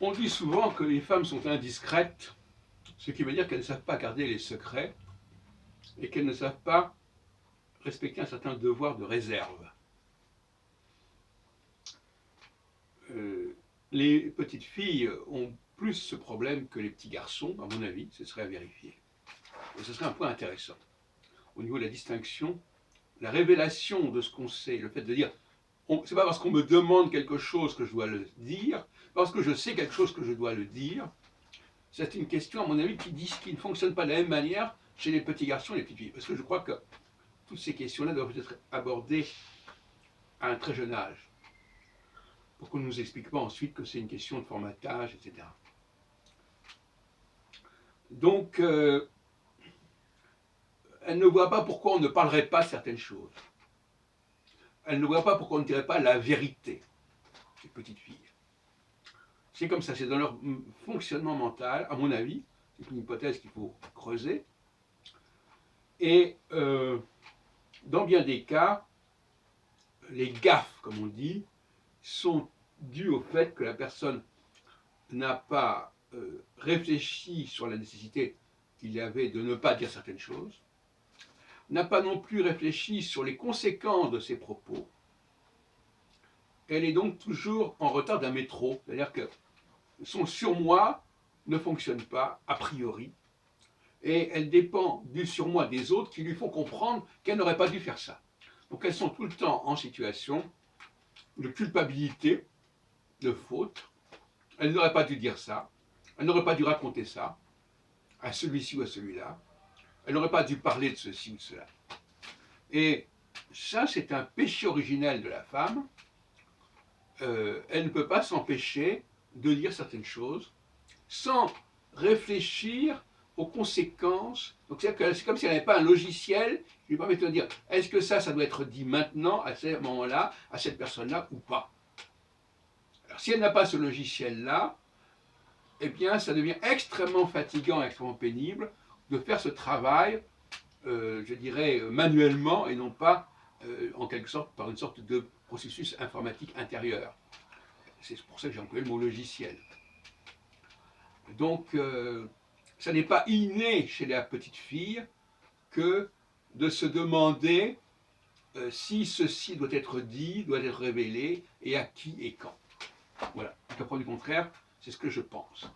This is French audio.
On dit souvent que les femmes sont indiscrètes, ce qui veut dire qu'elles ne savent pas garder les secrets et qu'elles ne savent pas respecter un certain devoir de réserve. Les petites filles ont plus ce problème que les petits garçons, à mon avis, ce serait à vérifier. Et ce serait un point intéressant. Au niveau de la distinction, la révélation de ce qu'on sait, le fait de dire, c'est pas parce qu'on me demande quelque chose que je dois le dire, parce que je sais quelque chose que je dois le dire. C'est une question, à mon avis, qui ne fonctionne pas de la même manière chez les petits garçons et les petites filles. Parce que je crois que toutes ces questions-là doivent être abordées à un très jeune âge, pour qu'on ne nous explique pas ensuite que c'est une question de formatage, etc. Donc, elle ne voit pas pourquoi on ne parlerait pas de certaines choses. Elle ne voit pas pourquoi on ne dirait pas la vérité, ces petites filles. C'est comme ça, c'est dans leur fonctionnement mental, à mon avis, c'est une hypothèse qu'il faut creuser. Et dans bien des cas, les gaffes, comme on dit, sont dues au fait que la personne n'a pas réfléchi sur la nécessité qu'il y avait de ne pas dire certaines choses, n'a pas non plus réfléchi sur les conséquences de ses propos. Elle est donc toujours en retard d'un métro, c'est-à-dire que son surmoi ne fonctionne pas a priori, et elle dépend du surmoi des autres qui lui font comprendre qu'elle n'aurait pas dû faire ça. Donc elles sont tout le temps en situation de culpabilité, de faute. Elle n'aurait pas dû dire ça, elle n'aurait pas dû raconter ça à celui-ci ou à celui-là, elle n'aurait pas dû parler de ceci ou de cela. Et ça, c'est un péché originel de la femme. Elle ne peut pas s'empêcher de dire certaines choses sans réfléchir aux conséquences. Donc c'est comme si elle n'avait pas un logiciel qui lui permettait de dire est-ce que ça doit être dit maintenant, à ce moment-là, à cette personne-là ou pas. Alors si elle n'a pas ce logiciel-là, eh bien ça devient extrêmement fatigant, extrêmement pénible de faire ce travail, je dirais, manuellement et non pas en quelque sorte par une sorte de processus informatique intérieur. C'est pour ça que j'ai employé le mot logiciel. Donc, ça n'est pas inné chez la petite fille que de se demander si ceci doit être dit, doit être révélé, et à qui et quand. Voilà. Jusqu'à preuve du contraire, c'est ce que je pense.